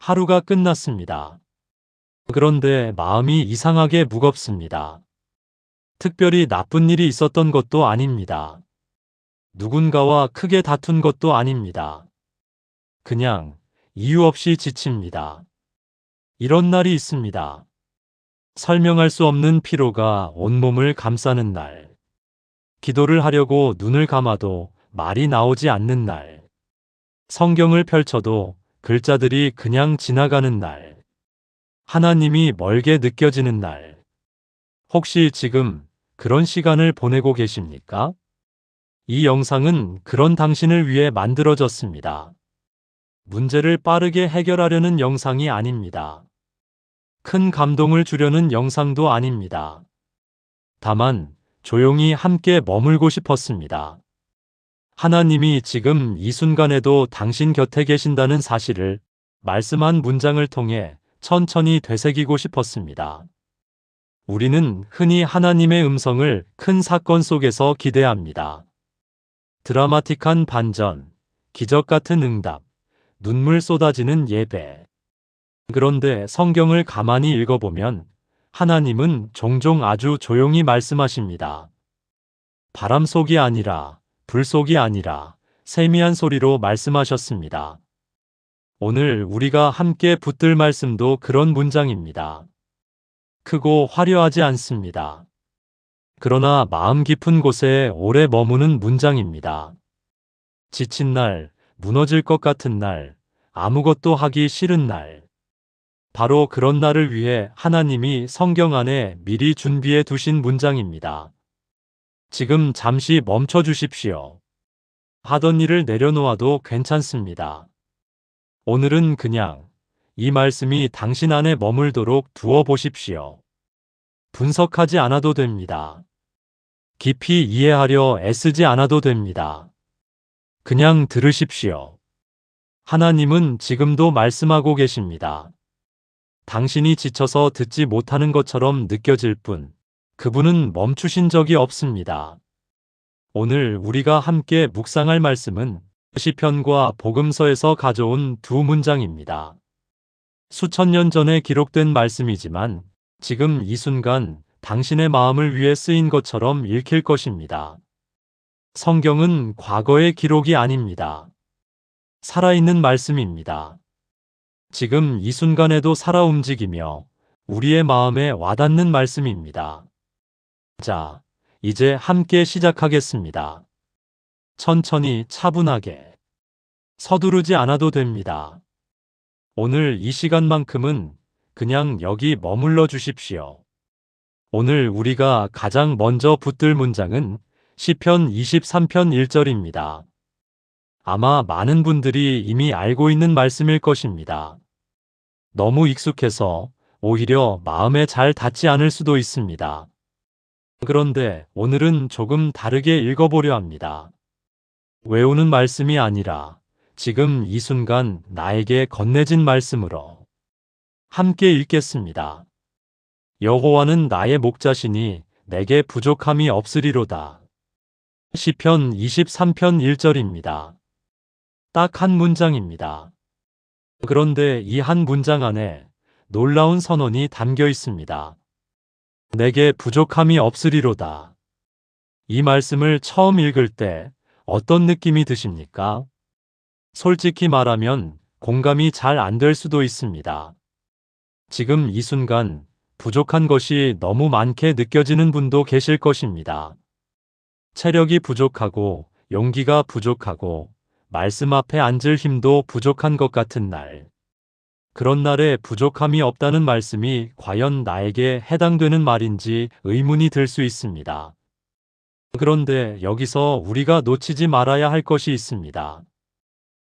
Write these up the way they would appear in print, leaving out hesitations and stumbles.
하루가 끝났습니다. 그런데 마음이 이상하게 무겁습니다. 특별히 나쁜 일이 있었던 것도 아닙니다. 누군가와 크게 다툰 것도 아닙니다. 그냥 이유 없이 지칩니다. 이런 날이 있습니다. 설명할 수 없는 피로가 온몸을 감싸는 날. 기도를 하려고 눈을 감아도 말이 나오지 않는 날. 성경을 펼쳐도 글자들이 그냥 지나가는 날. 하나님이 멀게 느껴지는 날. 혹시 지금 그런 시간을 보내고 계십니까? 이 영상은 그런 당신을 위해 만들어졌습니다. 문제를 빠르게 해결하려는 영상이 아닙니다. 큰 감동을 주려는 영상도 아닙니다. 다만 조용히 함께 머물고 싶었습니다. 하나님이 지금 이 순간에도 당신 곁에 계신다는 사실을 말씀한 문장을 통해 천천히 되새기고 싶었습니다. 우리는 흔히 하나님의 음성을 큰 사건 속에서 기대합니다. 드라마틱한 반전, 기적 같은 응답, 눈물 쏟아지는 예배. 그런데 성경을 가만히 읽어보면 하나님은 종종 아주 조용히 말씀하십니다. 바람 속이 아니라, 불 속이 아니라 세미한 소리로 말씀하셨습니다. 오늘 우리가 함께 붙들 말씀도 그런 문장입니다. 크고 화려하지 않습니다. 그러나 마음 깊은 곳에 오래 머무는 문장입니다. 지친 날, 무너질 것 같은 날, 아무것도 하기 싫은 날. 바로 그런 날을 위해 하나님이 성경 안에 미리 준비해 두신 문장입니다. 지금 잠시 멈춰 주십시오. 하던 일을 내려놓아도 괜찮습니다. 오늘은 그냥 이 말씀이 당신 안에 머물도록 두어 보십시오. 분석하지 않아도 됩니다. 깊이 이해하려 애쓰지 않아도 됩니다. 그냥 들으십시오. 하나님은 지금도 말씀하고 계십니다. 당신이 지쳐서 듣지 못하는 것처럼 느껴질 뿐, 그분은 멈추신 적이 없습니다. 오늘 우리가 함께 묵상할 말씀은 시편과 복음서에서 가져온 두 문장입니다. 수천 년 전에 기록된 말씀이지만 지금 이 순간 당신의 마음을 위해 쓰인 것처럼 읽힐 것입니다. 성경은 과거의 기록이 아닙니다. 살아있는 말씀입니다. 지금 이 순간에도 살아 움직이며 우리의 마음에 와닿는 말씀입니다. 자, 이제 함께 시작하겠습니다. 천천히 차분하게. 서두르지 않아도 됩니다. 오늘 이 시간만큼은 그냥 여기 머물러 주십시오. 오늘 우리가 가장 먼저 붙들 문장은 시편 23편 1절입니다. 아마 많은 분들이 이미 알고 있는 말씀일 것입니다. 너무 익숙해서 오히려 마음에 잘 닿지 않을 수도 있습니다. 그런데 오늘은 조금 다르게 읽어보려 합니다. 외우는 말씀이 아니라 지금 이 순간 나에게 건네진 말씀으로 함께 읽겠습니다. 여호와는 나의 목자시니 내게 부족함이 없으리로다. 시편 23편 1절입니다. 딱 한 문장입니다. 그런데 이 한 문장 안에 놀라운 선언이 담겨 있습니다. 내게 부족함이 없으리로다. 이 말씀을 처음 읽을 때 어떤 느낌이 드십니까? 솔직히 말하면 공감이 잘 안 될 수도 있습니다. 지금 이 순간 부족한 것이 너무 많게 느껴지는 분도 계실 것입니다. 체력이 부족하고 용기가 부족하고 말씀 앞에 앉을 힘도 부족한 것 같은 날. 그런 날에 부족함이 없다는 말씀이 과연 나에게 해당되는 말인지 의문이 들 수 있습니다. 그런데 여기서 우리가 놓치지 말아야 할 것이 있습니다.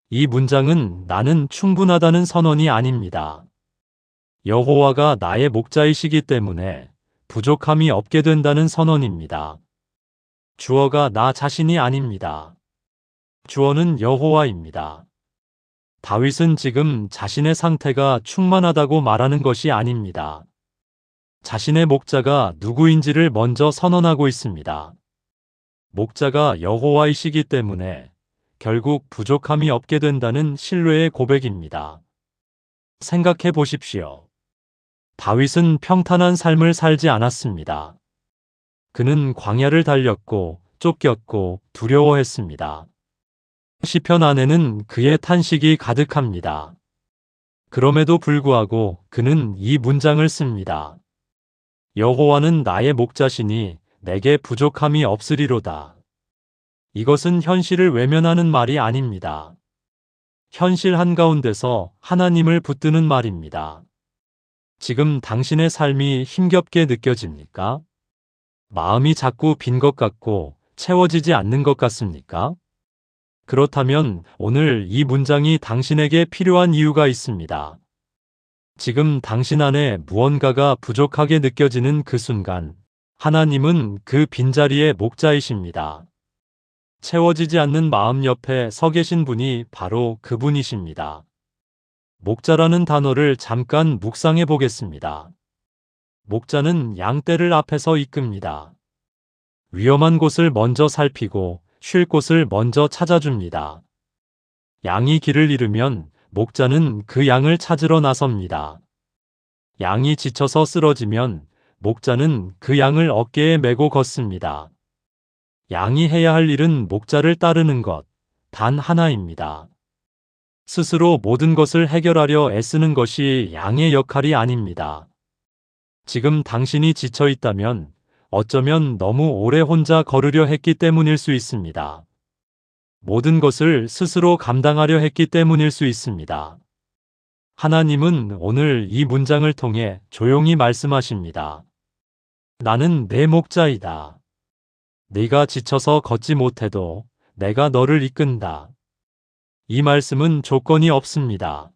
이 문장은 나는 충분하다는 선언이 아닙니다. 여호와가 나의 목자이시기 때문에 부족함이 없게 된다는 선언입니다. 주어가 나 자신이 아닙니다. 주어는 여호와입니다. 다윗은 지금 자신의 상태가 충만하다고 말하는 것이 아닙니다. 자신의 목자가 누구인지를 먼저 선언하고 있습니다. 목자가 여호와이시기 때문에 결국 부족함이 없게 된다는 신뢰의 고백입니다. 생각해 보십시오. 다윗은 평탄한 삶을 살지 않았습니다. 그는 광야를 달렸고 쫓겼고 두려워했습니다. 시편 안에는 그의 탄식이 가득합니다. 그럼에도 불구하고 그는 이 문장을 씁니다. 여호와는 나의 목자시니 내게 부족함이 없으리로다. 이것은 현실을 외면하는 말이 아닙니다. 현실 한가운데서 하나님을 붙드는 말입니다. 지금 당신의 삶이 힘겹게 느껴집니까? 마음이 자꾸 빈 것 같고 채워지지 않는 것 같습니까? 그렇다면 오늘 이 문장이 당신에게 필요한 이유가 있습니다. 지금 당신 안에 무언가가 부족하게 느껴지는 그 순간, 하나님은 그 빈자리의 목자이십니다. 채워지지 않는 마음 옆에 서 계신 분이 바로 그분이십니다. 목자라는 단어를 잠깐 묵상해 보겠습니다. 목자는 양떼를 앞에서 이끕니다. 위험한 곳을 먼저 살피고 쉴 곳을 먼저 찾아줍니다. 양이 길을 잃으면 목자는 그 양을 찾으러 나섭니다. 양이 지쳐서 쓰러지면 목자는 그 양을 어깨에 메고 걷습니다. 양이 해야 할 일은 목자를 따르는 것, 단 하나입니다. 스스로 모든 것을 해결하려 애쓰는 것이 양의 역할이 아닙니다. 지금 당신이 지쳐 있다면 어쩌면 너무 오래 혼자 걸으려 했기 때문일 수 있습니다. 모든 것을 스스로 감당하려 했기 때문일 수 있습니다. 하나님은 오늘 이 문장을 통해 조용히 말씀하십니다. 나는 내 목자이다. 네가 지쳐서 걷지 못해도 내가 너를 이끈다. 이 말씀은 조건이 없습니다.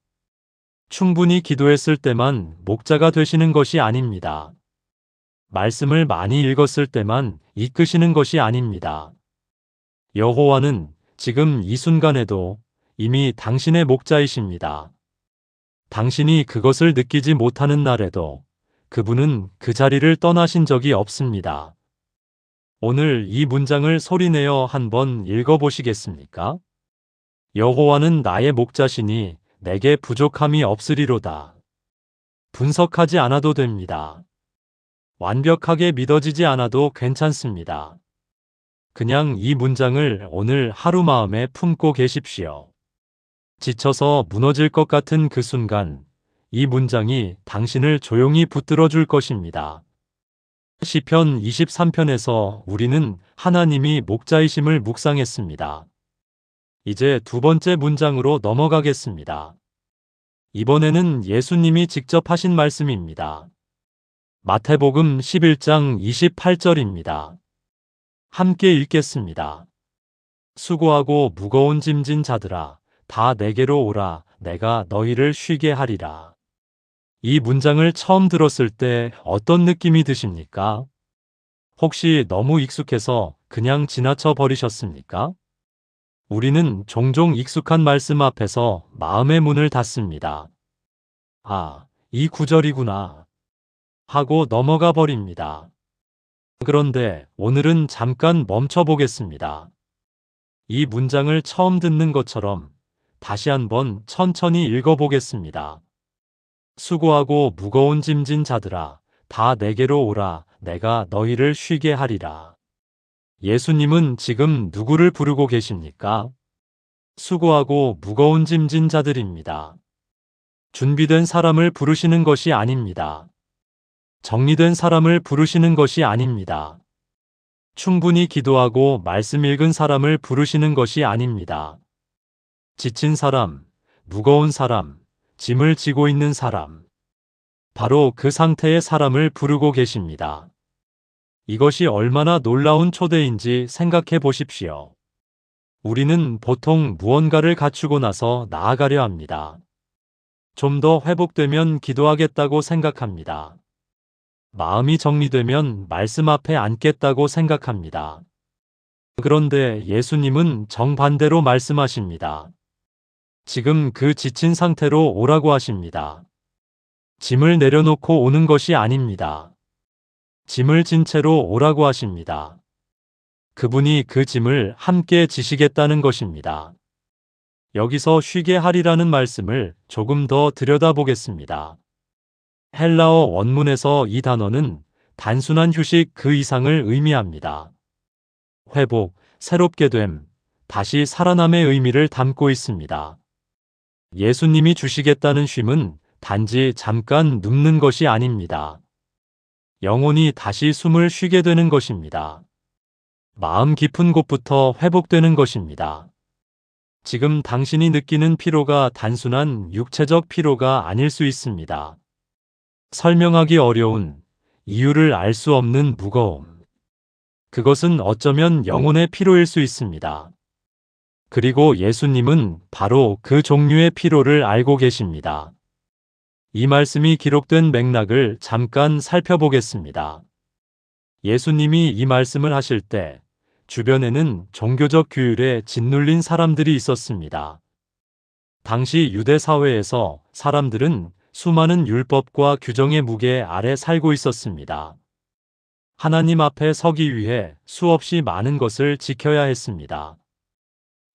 충분히 기도했을 때만 목자가 되시는 것이 아닙니다. 말씀을 많이 읽었을 때만 이끄시는 것이 아닙니다. 여호와는 지금 이 순간에도 이미 당신의 목자이십니다. 당신이 그것을 느끼지 못하는 날에도 그분은 그 자리를 떠나신 적이 없습니다. 오늘 이 문장을 소리내어 한번 읽어보시겠습니까? 여호와는 나의 목자시니 내게 부족함이 없으리로다. 분석하지 않아도 됩니다. 완벽하게 믿어지지 않아도 괜찮습니다. 그냥 이 문장을 오늘 하루 마음에 품고 계십시오. 지쳐서 무너질 것 같은 그 순간, 이 문장이 당신을 조용히 붙들어 줄 것입니다. 시편 23편에서 우리는 하나님이 목자이심을 묵상했습니다. 이제 두 번째 문장으로 넘어가겠습니다. 이번에는 예수님이 직접 하신 말씀입니다. 마태복음 11장 28절입니다. 함께 읽겠습니다. 수고하고 무거운 짐진 자들아, 다 내게로 오라, 내가 너희를 쉬게 하리라. 이 문장을 처음 들었을 때 어떤 느낌이 드십니까? 혹시 너무 익숙해서 그냥 지나쳐 버리셨습니까? 우리는 종종 익숙한 말씀 앞에서 마음의 문을 닫습니다. 아, 이 구절이구나 하고 넘어가 버립니다. 그런데 오늘은 잠깐 멈춰 보겠습니다. 이 문장을 처음 듣는 것처럼 다시 한번 천천히 읽어보겠습니다. 수고하고 무거운 짐진 자들아, 다 내게로 오라, 내가 너희를 쉬게 하리라. 예수님은 지금 누구를 부르고 계십니까? 수고하고 무거운 짐진 자들입니다. 준비된 사람을 부르시는 것이 아닙니다. 정리된 사람을 부르시는 것이 아닙니다. 충분히 기도하고 말씀 읽은 사람을 부르시는 것이 아닙니다. 지친 사람, 무거운 사람, 짐을 지고 있는 사람. 바로 그 상태의 사람을 부르고 계십니다. 이것이 얼마나 놀라운 초대인지 생각해 보십시오. 우리는 보통 무언가를 갖추고 나서 나아가려 합니다. 좀 더 회복되면 기도하겠다고 생각합니다. 마음이 정리되면 말씀 앞에 앉겠다고 생각합니다. 그런데 예수님은 정반대로 말씀하십니다. 지금 그 지친 상태로 오라고 하십니다. 짐을 내려놓고 오는 것이 아닙니다. 짐을 진 채로 오라고 하십니다. 그분이 그 짐을 함께 지시겠다는 것입니다. 여기서 쉬게 하리라는 말씀을 조금 더 들여다보겠습니다. 헬라어 원문에서 이 단어는 단순한 휴식 그 이상을 의미합니다. 회복, 새롭게 됨, 다시 살아남의 의미를 담고 있습니다. 예수님이 주시겠다는 쉼은 단지 잠깐 눕는 것이 아닙니다. 영혼이 다시 숨을 쉬게 되는 것입니다. 마음 깊은 곳부터 회복되는 것입니다. 지금 당신이 느끼는 피로가 단순한 육체적 피로가 아닐 수 있습니다. 설명하기 어려운, 이유를 알 수 없는 무거움. 그것은 어쩌면 영혼의 피로일 수 있습니다. 그리고 예수님은 바로 그 종류의 피로를 알고 계십니다. 이 말씀이 기록된 맥락을 잠깐 살펴보겠습니다. 예수님이 이 말씀을 하실 때 주변에는 종교적 규율에 짓눌린 사람들이 있었습니다. 당시 유대 사회에서 사람들은 수많은 율법과 규정의 무게 아래 살고 있었습니다. 하나님 앞에 서기 위해 수없이 많은 것을 지켜야 했습니다.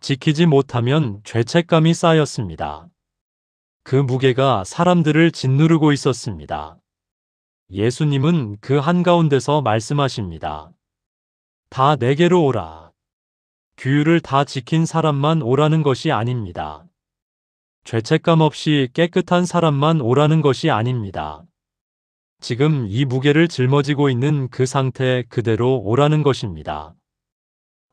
지키지 못하면 죄책감이 쌓였습니다. 그 무게가 사람들을 짓누르고 있었습니다. 예수님은 그 한가운데서 말씀하십니다. 다 내게로 오라. 규율을 다 지킨 사람만 오라는 것이 아닙니다. 죄책감 없이 깨끗한 사람만 오라는 것이 아닙니다. 지금 이 무게를 짊어지고 있는 그 상태 그대로 오라는 것입니다.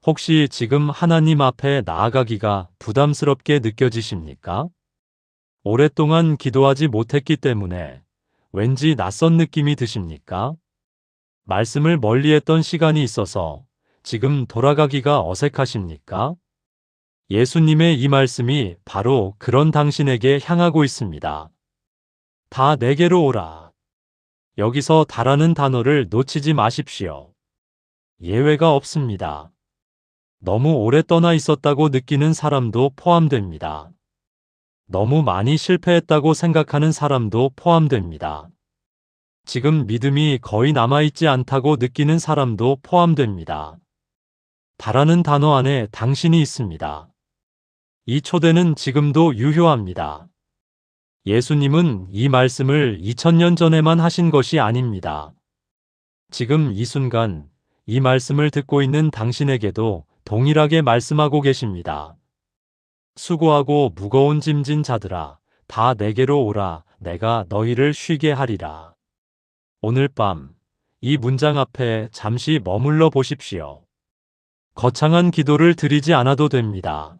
혹시 지금 하나님 앞에 나아가기가 부담스럽게 느껴지십니까? 오랫동안 기도하지 못했기 때문에 왠지 낯선 느낌이 드십니까? 말씀을 멀리했던 시간이 있어서 지금 돌아가기가 어색하십니까? 예수님의 이 말씀이 바로 그런 당신에게 향하고 있습니다. 다 내게로 오라. 여기서 다라는 단어를 놓치지 마십시오. 예외가 없습니다. 너무 오래 떠나 있었다고 느끼는 사람도 포함됩니다. 너무 많이 실패했다고 생각하는 사람도 포함됩니다. 지금 믿음이 거의 남아있지 않다고 느끼는 사람도 포함됩니다. 다라는 단어 안에 당신이 있습니다. 이 초대는 지금도 유효합니다. 예수님은 이 말씀을 2000년 전에만 하신 것이 아닙니다. 지금 이 순간 이 말씀을 듣고 있는 당신에게도 동일하게 말씀하고 계십니다. 수고하고 무거운 짐진 자들아, 다 내게로 오라. 내가 너희를 쉬게 하리라. 오늘 밤 이 문장 앞에 잠시 머물러 보십시오. 거창한 기도를 드리지 않아도 됩니다.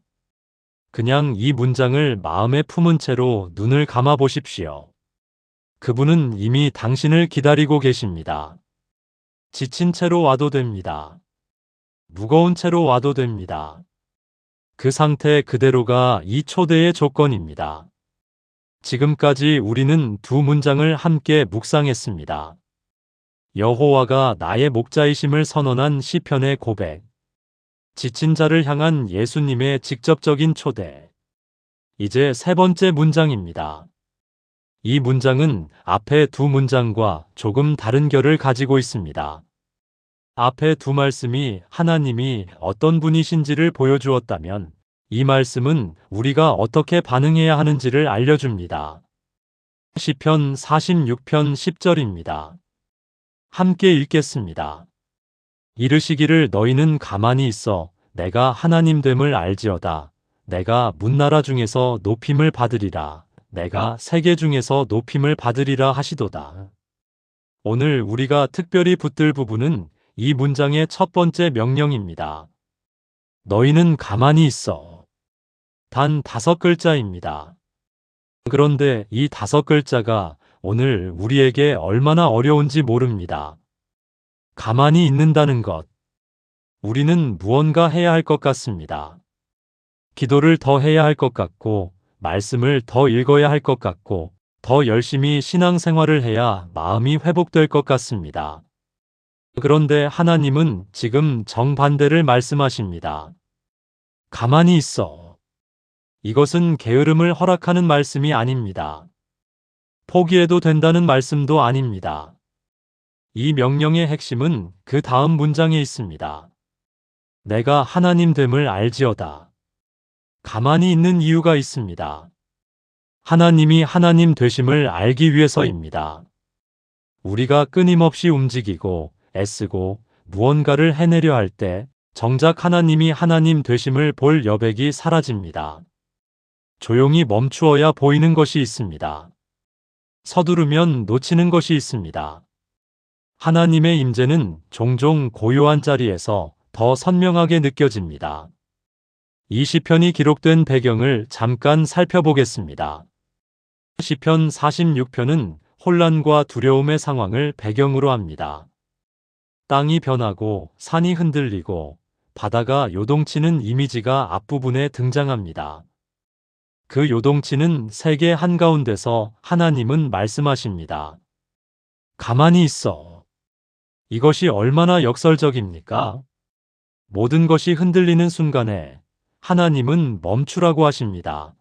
그냥 이 문장을 마음에 품은 채로 눈을 감아 보십시오. 그분은 이미 당신을 기다리고 계십니다. 지친 채로 와도 됩니다. 무거운 채로 와도 됩니다. 그 상태 그대로가 이 초대의 조건입니다. 지금까지 우리는 두 문장을 함께 묵상했습니다. 여호와가 나의 목자이심을 선언한 시편의 고백. 지친 자를 향한 예수님의 직접적인 초대. 이제 세 번째 문장입니다. 이 문장은 앞의 두 문장과 조금 다른 결을 가지고 있습니다. 앞의 두 말씀이 하나님이 어떤 분이신지를 보여주었다면 이 말씀은 우리가 어떻게 반응해야 하는지를 알려줍니다. 시편 46편 10절입니다. 함께 읽겠습니다. 이르시기를 너희는 가만히 있어 내가 하나님 됨을 알지어다. 내가 문나라 중에서 높임을 받으리라. 내가 세계 중에서 높임을 받으리라 하시도다. 오늘 우리가 특별히 붙들 부분은 이 문장의 첫 번째 명령입니다. 너희는 가만히 있어. 단 5글자입니다. 그런데 이 5글자가 오늘 우리에게 얼마나 어려운지 모릅니다. 가만히 있는다는 것. 우리는 무언가 해야 할 것 같습니다. 기도를 더 해야 할 것 같고, 말씀을 더 읽어야 할 것 같고, 더 열심히 신앙생활을 해야 마음이 회복될 것 같습니다. 그런데 하나님은 지금 정반대를 말씀하십니다. 가만히 있어. 이것은 게으름을 허락하는 말씀이 아닙니다. 포기해도 된다는 말씀도 아닙니다. 이 명령의 핵심은 그 다음 문장에 있습니다. 내가 하나님 됨을 알지어다. 가만히 있는 이유가 있습니다. 하나님이 하나님 되심을 알기 위해서입니다. 우리가 끊임없이 움직이고 애쓰고 무언가를 해내려 할 때 정작 하나님이 하나님 되심을 볼 여백이 사라집니다. 조용히 멈추어야 보이는 것이 있습니다. 서두르면 놓치는 것이 있습니다. 하나님의 임재는 종종 고요한 자리에서 더 선명하게 느껴집니다. 이 시편이 기록된 배경을 잠깐 살펴보겠습니다. 시편 46편은 혼란과 두려움의 상황을 배경으로 합니다. 땅이 변하고 산이 흔들리고 바다가 요동치는 이미지가 앞부분에 등장합니다. 그 요동치는 세계 한가운데서 하나님은 말씀하십니다. 가만히 있어. 이것이 얼마나 역설적입니까? 모든 것이 흔들리는 순간에 하나님은 멈추라고 하십니다.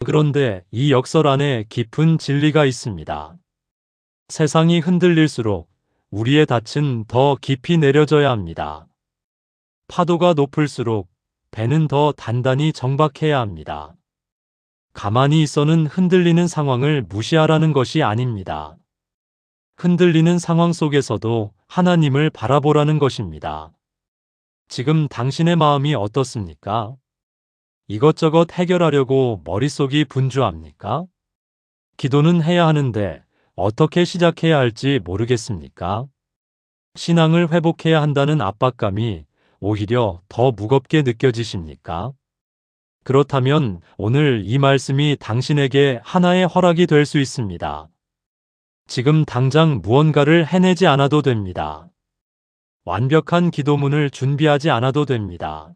그런데 이 역설 안에 깊은 진리가 있습니다. 세상이 흔들릴수록 우리의 닻은 더 깊이 내려져야 합니다. 파도가 높을수록 배는 더 단단히 정박해야 합니다. 가만히 있어는 흔들리는 상황을 무시하라는 것이 아닙니다. 흔들리는 상황 속에서도 하나님을 바라보라는 것입니다. 지금 당신의 마음이 어떻습니까? 이것저것 해결하려고 머릿속이 분주합니까? 기도는 해야 하는데 어떻게 시작해야 할지 모르겠습니까? 신앙을 회복해야 한다는 압박감이 오히려 더 무겁게 느껴지십니까? 그렇다면 오늘 이 말씀이 당신에게 하나의 허락이 될 수 있습니다. 지금 당장 무언가를 해내지 않아도 됩니다. 완벽한 기도문을 준비하지 않아도 됩니다.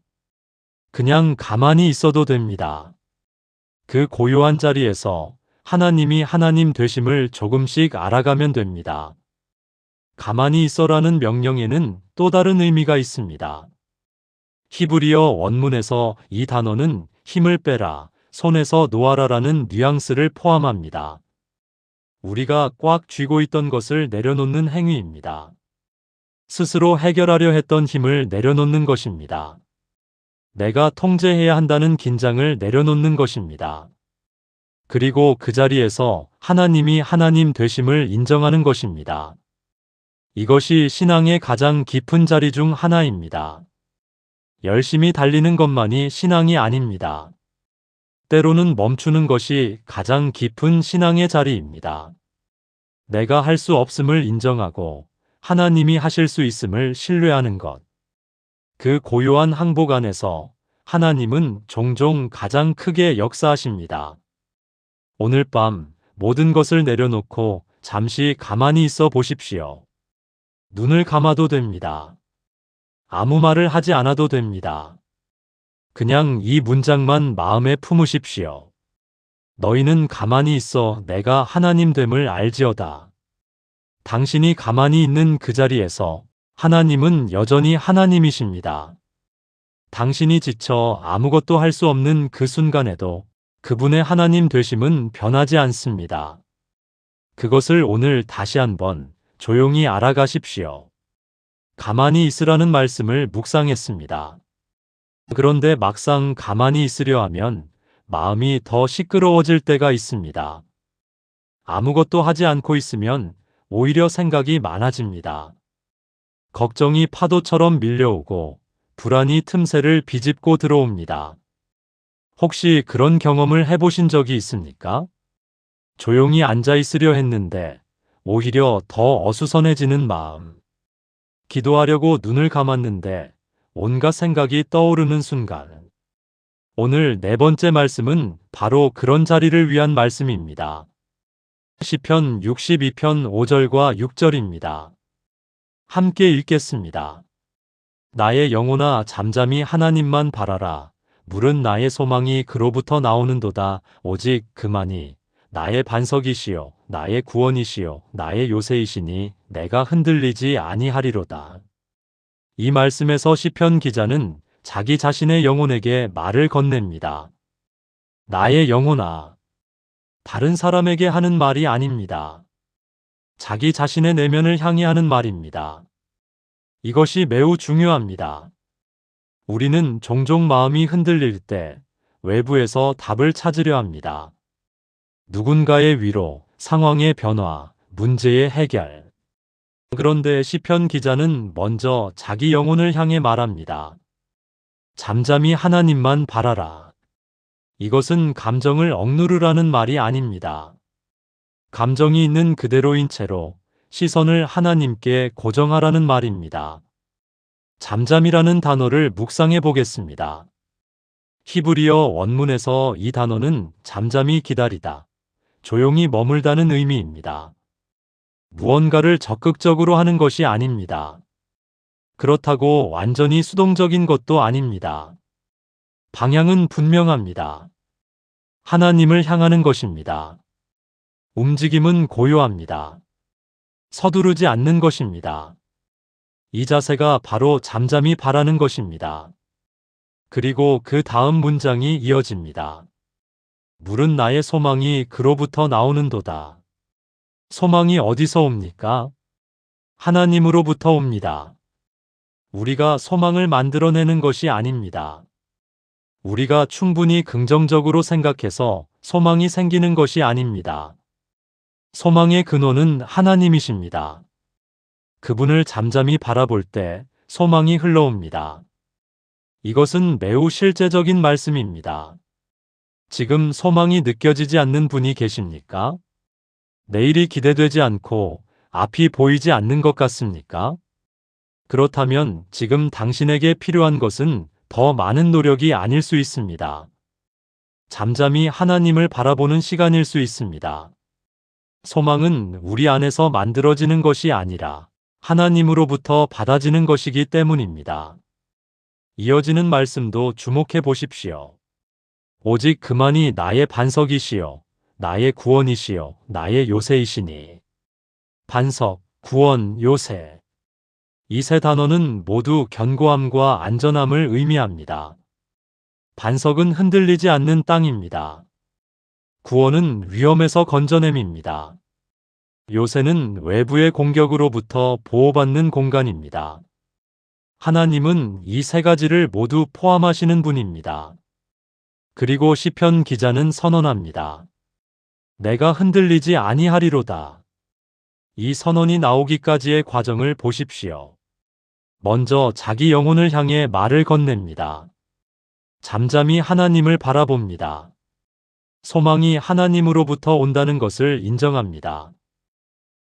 그냥 가만히 있어도 됩니다. 그 고요한 자리에서 하나님이 하나님 되심을 조금씩 알아가면 됩니다. 가만히 있어라는 명령에는 또 다른 의미가 있습니다. 히브리어 원문에서 이 단어는 힘을 빼라, 손에서 놓아라라는 뉘앙스를 포함합니다. 우리가 꽉 쥐고 있던 것을 내려놓는 행위입니다. 스스로 해결하려 했던 힘을 내려놓는 것입니다. 내가 통제해야 한다는 긴장을 내려놓는 것입니다. 그리고 그 자리에서 하나님이 하나님 되심을 인정하는 것입니다. 이것이 신앙의 가장 깊은 자리 중 하나입니다. 열심히 달리는 것만이 신앙이 아닙니다. 때로는 멈추는 것이 가장 깊은 신앙의 자리입니다. 내가 할 수 없음을 인정하고 하나님이 하실 수 있음을 신뢰하는 것. 그 고요한 항복 안에서 하나님은 종종 가장 크게 역사하십니다. 오늘 밤 모든 것을 내려놓고 잠시 가만히 있어 보십시오. 눈을 감아도 됩니다. 아무 말을 하지 않아도 됩니다. 그냥 이 문장만 마음에 품으십시오. 너희는 가만히 있어 내가 하나님 됨을 알지어다. 당신이 가만히 있는 그 자리에서 하나님은 여전히 하나님이십니다. 당신이 지쳐 아무것도 할 수 없는 그 순간에도 그분의 하나님 되심은 변하지 않습니다. 그것을 오늘 다시 한번 조용히 알아가십시오. 가만히 있으라는 말씀을 묵상했습니다. 그런데 막상 가만히 있으려 하면 마음이 더 시끄러워질 때가 있습니다. 아무것도 하지 않고 있으면 오히려 생각이 많아집니다. 걱정이 파도처럼 밀려오고 불안이 틈새를 비집고 들어옵니다. 혹시 그런 경험을 해보신 적이 있습니까? 조용히 앉아 있으려 했는데 오히려 더 어수선해지는 마음. 기도하려고 눈을 감았는데 온갖 생각이 떠오르는 순간. 오늘 네 번째 말씀은 바로 그런 자리를 위한 말씀입니다. 시편 62편 5절과 6절입니다. 함께 읽겠습니다. 나의 영혼아 잠잠히 하나님만 바라라. 물은 나의 소망이 그로부터 나오는도다. 오직 그만이 나의 반석이시요 나의 구원이시요 나의 요새이시니 내가 흔들리지 아니하리로다. 이 말씀에서 시편 기자는 자기 자신의 영혼에게 말을 건넵니다. 나의 영혼아. 다른 사람에게 하는 말이 아닙니다. 자기 자신의 내면을 향해 하는 말입니다. 이것이 매우 중요합니다. 우리는 종종 마음이 흔들릴 때 외부에서 답을 찾으려 합니다. 누군가의 위로, 상황의 변화, 문제의 해결. 그런데 시편 기자는 먼저 자기 영혼을 향해 말합니다. 잠잠히 하나님만 바라라. 이것은 감정을 억누르라는 말이 아닙니다. 감정이 있는 그대로인 채로 시선을 하나님께 고정하라는 말입니다. 잠잠이라는 단어를 묵상해 보겠습니다. 히브리어 원문에서 이 단어는 잠잠히 기다리다, 조용히 머물다는 의미입니다. 무언가를 적극적으로 하는 것이 아닙니다. 그렇다고 완전히 수동적인 것도 아닙니다. 방향은 분명합니다. 하나님을 향하는 것입니다. 움직임은 고요합니다. 서두르지 않는 것입니다. 이 자세가 바로 잠잠히 바라는 것입니다. 그리고 그 다음 문장이 이어집니다. 물은 나의 소망이 그로부터 나오는도다. 소망이 어디서 옵니까? 하나님으로부터 옵니다. 우리가 소망을 만들어내는 것이 아닙니다. 우리가 충분히 긍정적으로 생각해서 소망이 생기는 것이 아닙니다. 소망의 근원은 하나님이십니다. 그분을 잠잠히 바라볼 때 소망이 흘러옵니다. 이것은 매우 실제적인 말씀입니다. 지금 소망이 느껴지지 않는 분이 계십니까? 내일이 기대되지 않고 앞이 보이지 않는 것 같습니까? 그렇다면 지금 당신에게 필요한 것은 더 많은 노력이 아닐 수 있습니다. 잠잠히 하나님을 바라보는 시간일 수 있습니다. 소망은 우리 안에서 만들어지는 것이 아니라 하나님으로부터 받아지는 것이기 때문입니다. 이어지는 말씀도 주목해 보십시오. 오직 그만이 나의 반석이시요, 나의 구원이시요, 나의 요새이시니. 반석, 구원, 요새. 이 세 단어는 모두 견고함과 안전함을 의미합니다. 반석은 흔들리지 않는 땅입니다. 구원은 위험에서 건져냄입니다. 요새는 외부의 공격으로부터 보호받는 공간입니다. 하나님은 이 세 가지를 모두 포함하시는 분입니다. 그리고 시편 기자는 선언합니다. 내가 흔들리지 아니하리로다. 이 선언이 나오기까지의 과정을 보십시오. 먼저 자기 영혼을 향해 말을 건넵니다. 잠잠히 하나님을 바라봅니다. 소망이 하나님으로부터 온다는 것을 인정합니다.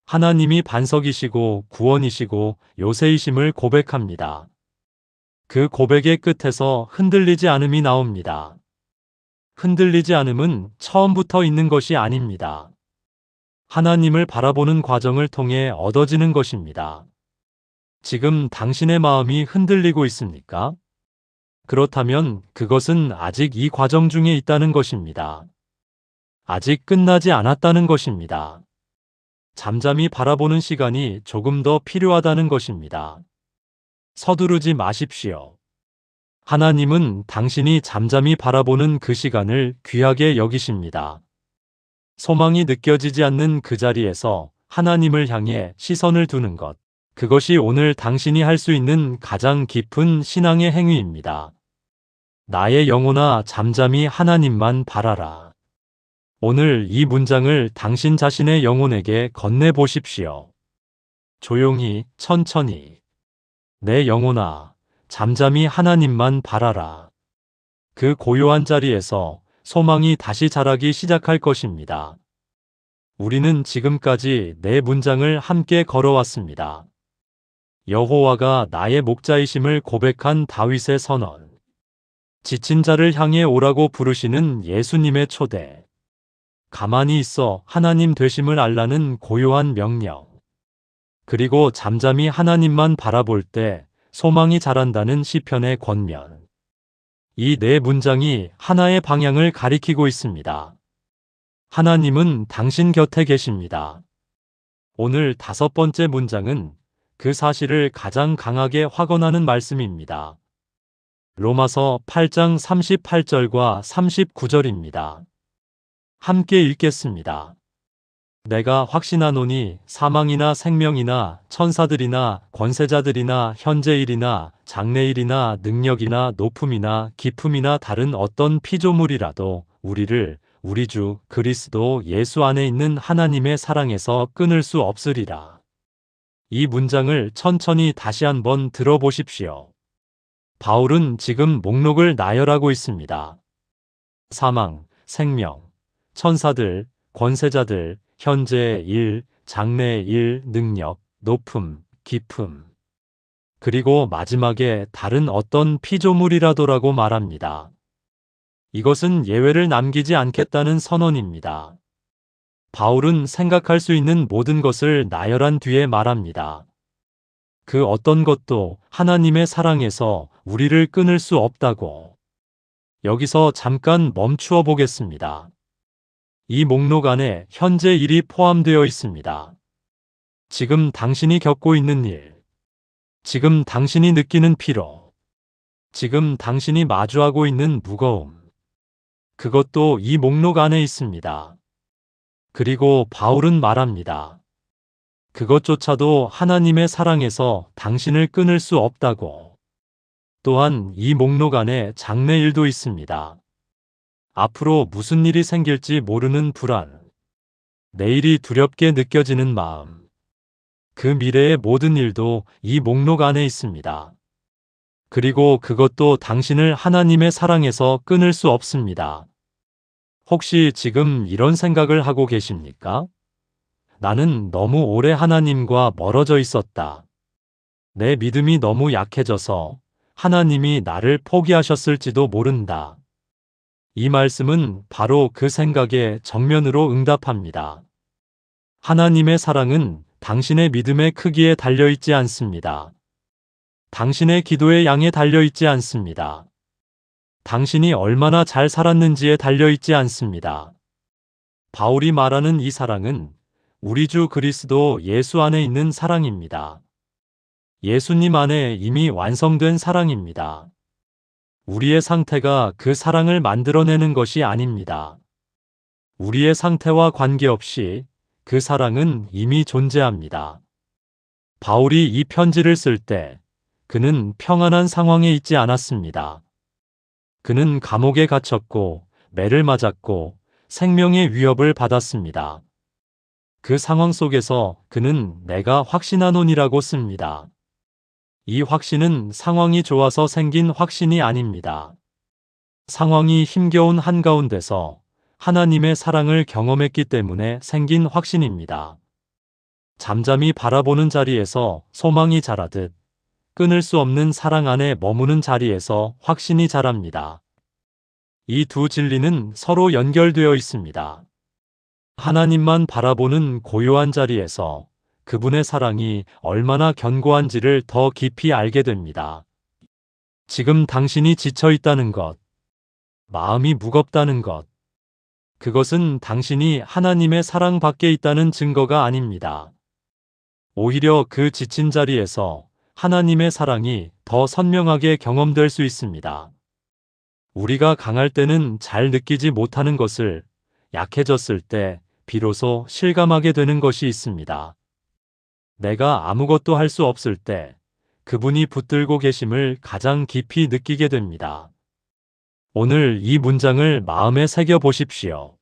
하나님이 반석이시고 구원이시고 요새이심을 고백합니다. 그 고백의 끝에서 흔들리지 않음이 나옵니다. 흔들리지 않음은 처음부터 있는 것이 아닙니다. 하나님을 바라보는 과정을 통해 얻어지는 것입니다. 지금 당신의 마음이 흔들리고 있습니까? 그렇다면 그것은 아직 이 과정 중에 있다는 것입니다. 아직 끝나지 않았다는 것입니다. 잠잠히 바라보는 시간이 조금 더 필요하다는 것입니다. 서두르지 마십시오. 하나님은 당신이 잠잠히 바라보는 그 시간을 귀하게 여기십니다. 소망이 느껴지지 않는 그 자리에서 하나님을 향해 시선을 두는 것. 그것이 오늘 당신이 할 수 있는 가장 깊은 신앙의 행위입니다. 나의 영혼아, 잠잠히 하나님만 바라라. 오늘 이 문장을 당신 자신의 영혼에게 건네보십시오. 조용히, 천천히. 내 영혼아, 잠잠히 하나님만 바라라. 그 고요한 자리에서 소망이 다시 자라기 시작할 것입니다. 우리는 지금까지 네 문장을 함께 걸어왔습니다. 여호와가 나의 목자이심을 고백한 다윗의 선언. 지친 자를 향해 오라고 부르시는 예수님의 초대. 가만히 있어 하나님 되심을 알라는 고요한 명령. 그리고 잠잠히 하나님만 바라볼 때 소망이 자란다는 시편의 권면. 이 네 문장이 하나의 방향을 가리키고 있습니다. 하나님은 당신 곁에 계십니다. 오늘 다섯 번째 문장은 그 사실을 가장 강하게 확언하는 말씀입니다. 로마서 8장 38절과 39절입니다. 함께 읽겠습니다. 내가 확신하노니 사망이나 생명이나 천사들이나 권세자들이나 현재일이나 장래일이나 능력이나 높음이나 깊음이나 다른 어떤 피조물이라도 우리를 우리 주 그리스도 예수 안에 있는 하나님의 사랑에서 끊을 수 없으리라. 이 문장을 천천히 다시 한번 들어보십시오. 바울은 지금 목록을 나열하고 있습니다. 사망, 생명, 천사들, 권세자들, 현재의 일, 장래의 일, 능력, 높음, 깊음. 그리고 마지막에 다른 어떤 피조물이라도라고 말합니다. 이것은 예외를 남기지 않겠다는 선언입니다. 바울은 생각할 수 있는 모든 것을 나열한 뒤에 말합니다. 그 어떤 것도 하나님의 사랑에서 우리를 끊을 수 없다고. 여기서 잠깐 멈추어 보겠습니다. 이 목록 안에 현재 일이 포함되어 있습니다. 지금 당신이 겪고 있는 일, 지금 당신이 느끼는 피로, 지금 당신이 마주하고 있는 무거움, 그것도 이 목록 안에 있습니다. 그리고 바울은 말합니다. 그것조차도 하나님의 사랑에서 당신을 끊을 수 없다고. 또한 이 목록 안에 장래일도 있습니다. 앞으로 무슨 일이 생길지 모르는 불안, 내일이 두렵게 느껴지는 마음, 그 미래의 모든 일도 이 목록 안에 있습니다. 그리고 그것도 당신을 하나님의 사랑에서 끊을 수 없습니다. 혹시 지금 이런 생각을 하고 계십니까? 나는 너무 오래 하나님과 멀어져 있었다. 내 믿음이 너무 약해져서 하나님이 나를 포기하셨을지도 모른다. 이 말씀은 바로 그 생각에 정면으로 응답합니다. 하나님의 사랑은 당신의 믿음의 크기에 달려있지 않습니다. 당신의 기도의 양에 달려있지 않습니다. 당신이 얼마나 잘 살았는지에 달려있지 않습니다. 바울이 말하는 이 사랑은 우리 주 그리스도 예수 안에 있는 사랑입니다. 예수님 안에 이미 완성된 사랑입니다. 우리의 상태가 그 사랑을 만들어내는 것이 아닙니다. 우리의 상태와 관계없이 그 사랑은 이미 존재합니다. 바울이 이 편지를 쓸 때 그는 평안한 상황에 있지 않았습니다. 그는 감옥에 갇혔고 매를 맞았고 생명의 위협을 받았습니다. 그 상황 속에서 그는 내가 확신하노니라고 씁니다. 이 확신은 상황이 좋아서 생긴 확신이 아닙니다. 상황이 힘겨운 한가운데서 하나님의 사랑을 경험했기 때문에 생긴 확신입니다. 잠잠히 바라보는 자리에서 소망이 자라듯 끊을 수 없는 사랑 안에 머무는 자리에서 확신이 자랍니다. 이 두 진리는 서로 연결되어 있습니다. 하나님만 바라보는 고요한 자리에서 그분의 사랑이 얼마나 견고한지를 더 깊이 알게 됩니다. 지금 당신이 지쳐 있다는 것, 마음이 무겁다는 것, 그것은 당신이 하나님의 사랑 밖에 있다는 증거가 아닙니다. 오히려 그 지친 자리에서 하나님의 사랑이 더 선명하게 경험될 수 있습니다. 우리가 강할 때는 잘 느끼지 못하는 것을 약해졌을 때 비로소 실감하게 되는 것이 있습니다. 내가 아무것도 할 수 없을 때 그분이 붙들고 계심을 가장 깊이 느끼게 됩니다. 오늘 이 문장을 마음에 새겨 보십시오.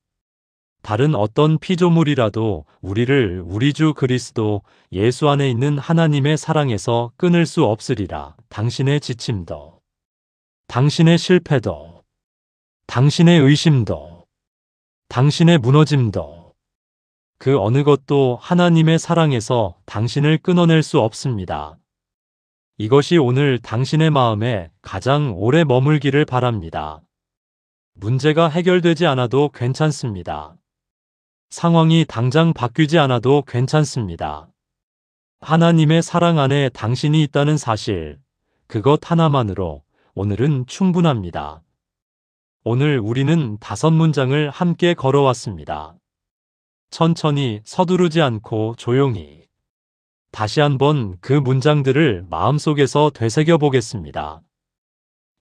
다른 어떤 피조물이라도 우리를 우리 주 그리스도 예수 안에 있는 하나님의 사랑에서 끊을 수 없으리라. 당신의 지침도, 당신의 실패도, 당신의 의심도, 당신의 무너짐도, 그 어느 것도 하나님의 사랑에서 당신을 끊어낼 수 없습니다. 이것이 오늘 당신의 마음에 가장 오래 머물기를 바랍니다. 문제가 해결되지 않아도 괜찮습니다. 상황이 당장 바뀌지 않아도 괜찮습니다. 하나님의 사랑 안에 당신이 있다는 사실, 그것 하나만으로 오늘은 충분합니다. 오늘 우리는 5문장을 함께 걸어왔습니다. 천천히 서두르지 않고 조용히 다시 한번 그 문장들을 마음속에서 되새겨 보겠습니다.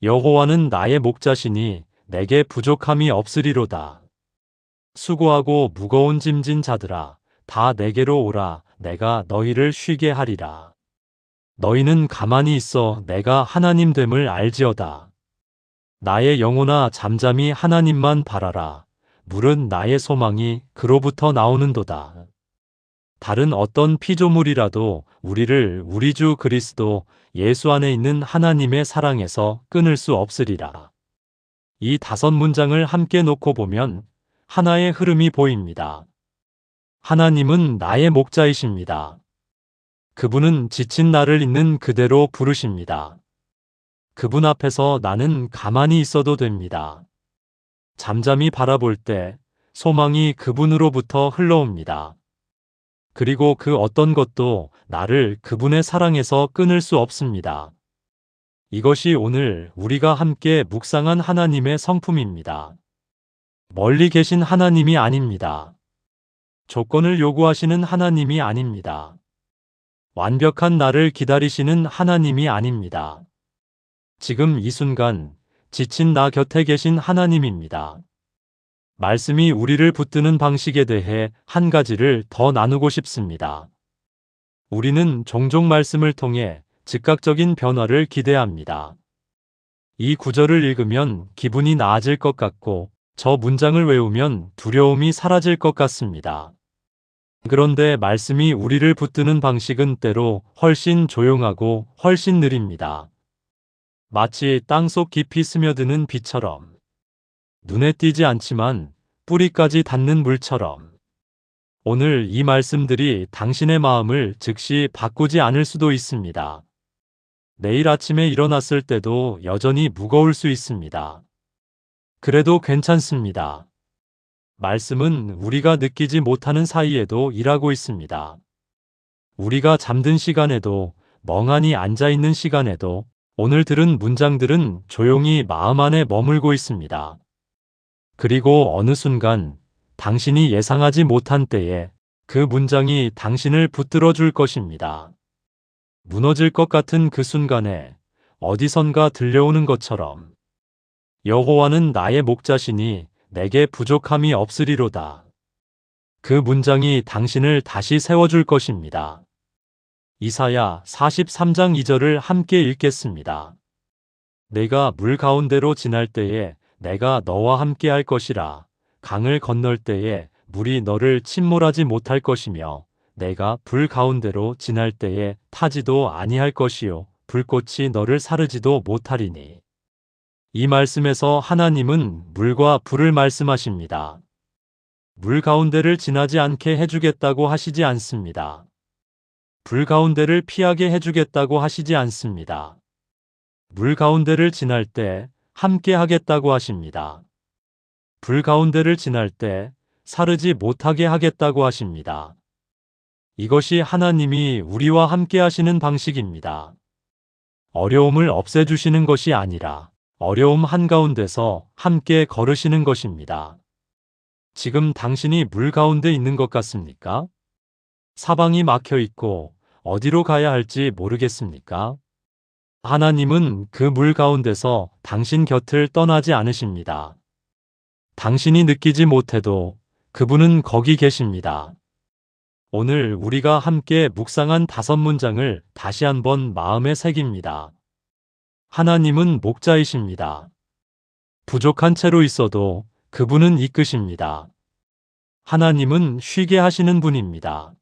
여호와는 나의 목자시니 내게 부족함이 없으리로다. 수고하고 무거운 짐진 자들아, 다 내게로 오라. 내가 너희를 쉬게 하리라. 너희는 가만히 있어 내가 하나님 됨을 알지어다. 나의 영혼아 잠잠히 하나님만 바라라. 물은 나의 소망이 그로부터 나오는도다. 다른 어떤 피조물이라도 우리를 우리 주 그리스도 예수 안에 있는 하나님의 사랑에서 끊을 수 없으리라. 이 5문장을 함께 놓고 보면 하나의 흐름이 보입니다. 하나님은 나의 목자이십니다. 그분은 지친 나를 있는 그대로 부르십니다. 그분 앞에서 나는 가만히 있어도 됩니다. 잠잠히 바라볼 때 소망이 그분으로부터 흘러옵니다. 그리고 그 어떤 것도 나를 그분의 사랑에서 끊을 수 없습니다. 이것이 오늘 우리가 함께 묵상한 하나님의 성품입니다. 멀리 계신 하나님이 아닙니다. 조건을 요구하시는 하나님이 아닙니다. 완벽한 나를 기다리시는 하나님이 아닙니다. 지금 이 순간 지친 나 곁에 계신 하나님입니다. 말씀이 우리를 붙드는 방식에 대해 한 가지를 더 나누고 싶습니다. 우리는 종종 말씀을 통해 즉각적인 변화를 기대합니다. 이 구절을 읽으면 기분이 나아질 것 같고 저 문장을 외우면 두려움이 사라질 것 같습니다. 그런데 말씀이 우리를 붙드는 방식은 때로 훨씬 조용하고 훨씬 느립니다. 마치 땅속 깊이 스며드는 비처럼. 눈에 띄지 않지만 뿌리까지 닿는 물처럼. 오늘 이 말씀들이 당신의 마음을 즉시 바꾸지 않을 수도 있습니다. 내일 아침에 일어났을 때도 여전히 무거울 수 있습니다. 그래도 괜찮습니다. 말씀은 우리가 느끼지 못하는 사이에도 일하고 있습니다. 우리가 잠든 시간에도 멍하니 앉아있는 시간에도 오늘 들은 문장들은 조용히 마음 안에 머물고 있습니다. 그리고 어느 순간 당신이 예상하지 못한 때에 그 문장이 당신을 붙들어 줄 것입니다. 무너질 것 같은 그 순간에 어디선가 들려오는 것처럼 여호와는 나의 목자시니 내게 부족함이 없으리로다. 그 문장이 당신을 다시 세워줄 것입니다. 이사야 43장 2절을 함께 읽겠습니다. 내가 물 가운데로 지날 때에 내가 너와 함께 할 것이라. 강을 건널 때에 물이 너를 침몰하지 못할 것이며 내가 불 가운데로 지날 때에 타지도 아니할 것이요 불꽃이 너를 사르지도 못하리니. 이 말씀에서 하나님은 물과 불을 말씀하십니다. 물 가운데를 지나지 않게 해주겠다고 하시지 않습니다. 불 가운데를 피하게 해주겠다고 하시지 않습니다. 물 가운데를 지날 때 함께 하겠다고 하십니다. 불 가운데를 지날 때 사르지 못하게 하겠다고 하십니다. 이것이 하나님이 우리와 함께 하시는 방식입니다. 어려움을 없애주시는 것이 아니라 어려움 한가운데서 함께 걸으시는 것입니다. 지금 당신이 물 가운데 있는 것 같습니까? 사방이 막혀 있고 어디로 가야 할지 모르겠습니까? 하나님은 그 물 가운데서 당신 곁을 떠나지 않으십니다. 당신이 느끼지 못해도 그분은 거기 계십니다. 오늘 우리가 함께 묵상한 5문장을 다시 한번 마음에 새깁니다. 하나님은 목자이십니다. 부족한 채로 있어도 그분은 이끄십니다. 하나님은 쉬게 하시는 분입니다.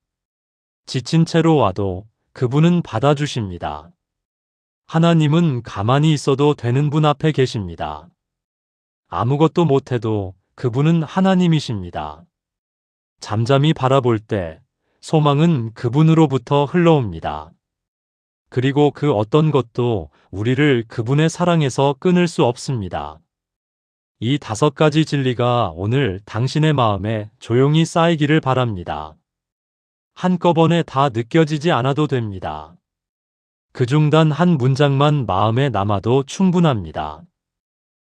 지친 채로 와도 그분은 받아주십니다. 하나님은 가만히 있어도 되는 분 앞에 계십니다. 아무것도 못해도 그분은 하나님이십니다. 잠잠히 바라볼 때 소망은 그분으로부터 흘러옵니다. 그리고 그 어떤 것도 우리를 그분의 사랑에서 끊을 수 없습니다. 이 5가지 진리가 오늘 당신의 마음에 조용히 쌓이기를 바랍니다. 한꺼번에 다 느껴지지 않아도 됩니다. 그중 단 한 문장만 마음에 남아도 충분합니다.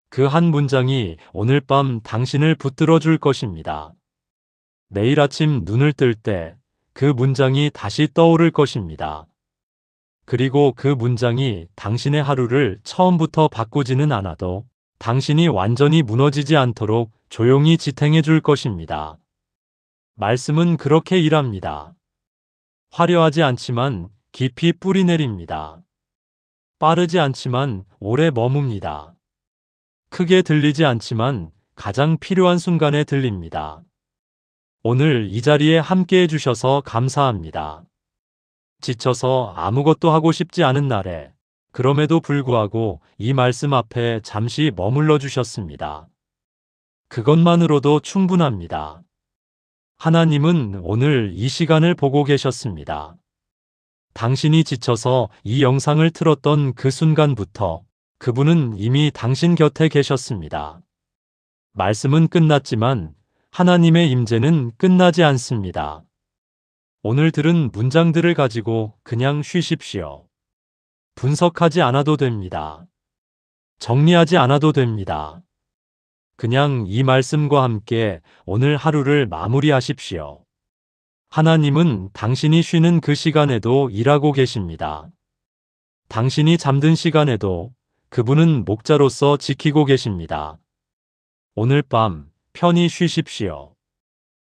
그 한 문장이 오늘 밤 당신을 붙들어 줄 것입니다. 내일 아침 눈을 뜰 때 그 문장이 다시 떠오를 것입니다. 그리고 그 문장이 당신의 하루를 처음부터 바꾸지는 않아도 당신이 완전히 무너지지 않도록 조용히 지탱해 줄 것입니다. 말씀은 그렇게 일합니다. 화려하지 않지만 깊이 뿌리 내립니다. 빠르지 않지만 오래 머뭅니다. 크게 들리지 않지만 가장 필요한 순간에 들립니다. 오늘 이 자리에 함께 해주셔서 감사합니다. 지쳐서 아무것도 하고 싶지 않은 날에 그럼에도 불구하고 이 말씀 앞에 잠시 머물러 주셨습니다. 그것만으로도 충분합니다. 하나님은 오늘 이 시간을 보고 계셨습니다. 당신이 지쳐서 이 영상을 틀었던 그 순간부터 그분은 이미 당신 곁에 계셨습니다. 말씀은 끝났지만 하나님의 임재는 끝나지 않습니다. 오늘 들은 문장들을 가지고 그냥 쉬십시오. 분석하지 않아도 됩니다. 정리하지 않아도 됩니다. 그냥 이 말씀과 함께 오늘 하루를 마무리하십시오. 하나님은 당신이 쉬는 그 시간에도 일하고 계십니다. 당신이 잠든 시간에도 그분은 목자로서 지키고 계십니다. 오늘 밤 편히 쉬십시오.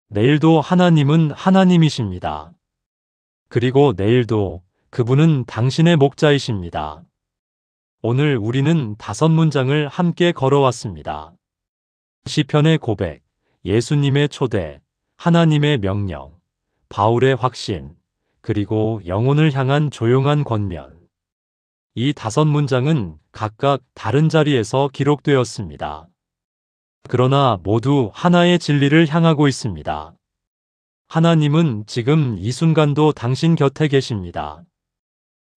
내일도 하나님은 하나님이십니다. 그리고 내일도 그분은 당신의 목자이십니다. 오늘 우리는 5문장을 함께 걸어왔습니다. 시편의 고백, 예수님의 초대, 하나님의 명령, 바울의 확신, 그리고 영혼을 향한 조용한 권면. 이 5문장은 각각 다른 자리에서 기록되었습니다. 그러나 모두 하나의 진리를 향하고 있습니다. 하나님은 지금 이 순간도 당신 곁에 계십니다.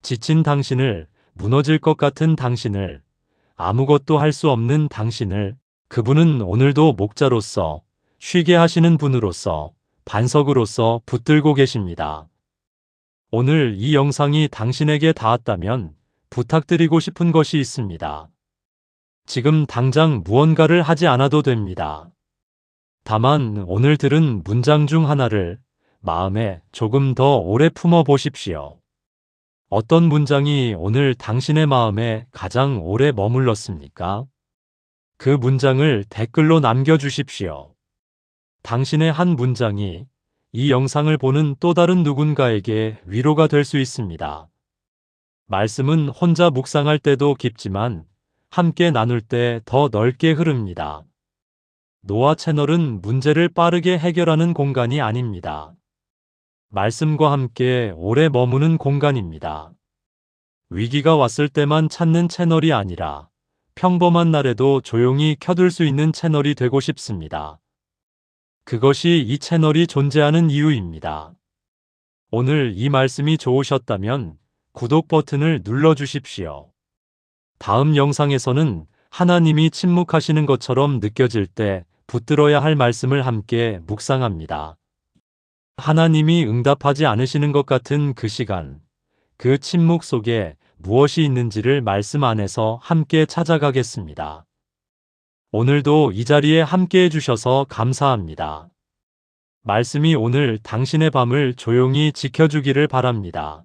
지친 당신을, 무너질 것 같은 당신을, 아무것도 할 수 없는 당신을 그분은 오늘도 목자로서, 쉬게 하시는 분으로서, 반석으로서 붙들고 계십니다. 오늘 이 영상이 당신에게 닿았다면 부탁드리고 싶은 것이 있습니다. 지금 당장 무언가를 하지 않아도 됩니다. 다만 오늘 들은 문장 중 하나를 마음에 조금 더 오래 품어 보십시오. 어떤 문장이 오늘 당신의 마음에 가장 오래 머물렀습니까? 그 문장을 댓글로 남겨주십시오. 당신의 한 문장이 이 영상을 보는 또 다른 누군가에게 위로가 될 수 있습니다. 말씀은 혼자 묵상할 때도 깊지만 함께 나눌 때 더 넓게 흐릅니다. 노아 채널은 문제를 빠르게 해결하는 공간이 아닙니다. 말씀과 함께 오래 머무는 공간입니다. 위기가 왔을 때만 찾는 채널이 아니라 평범한 날에도 조용히 켜둘 수 있는 채널이 되고 싶습니다. 그것이 이 채널이 존재하는 이유입니다. 오늘 이 말씀이 좋으셨다면 구독 버튼을 눌러주십시오. 다음 영상에서는 하나님이 침묵하시는 것처럼 느껴질 때 붙들어야 할 말씀을 함께 묵상합니다. 하나님이 응답하지 않으시는 것 같은 그 시간, 그 침묵 속에 무엇이 있는지를 말씀 안에서 함께 찾아가겠습니다. 오늘도 이 자리에 함께 해주셔서 감사합니다. 말씀이 오늘 당신의 밤을 조용히 지켜주기를 바랍니다.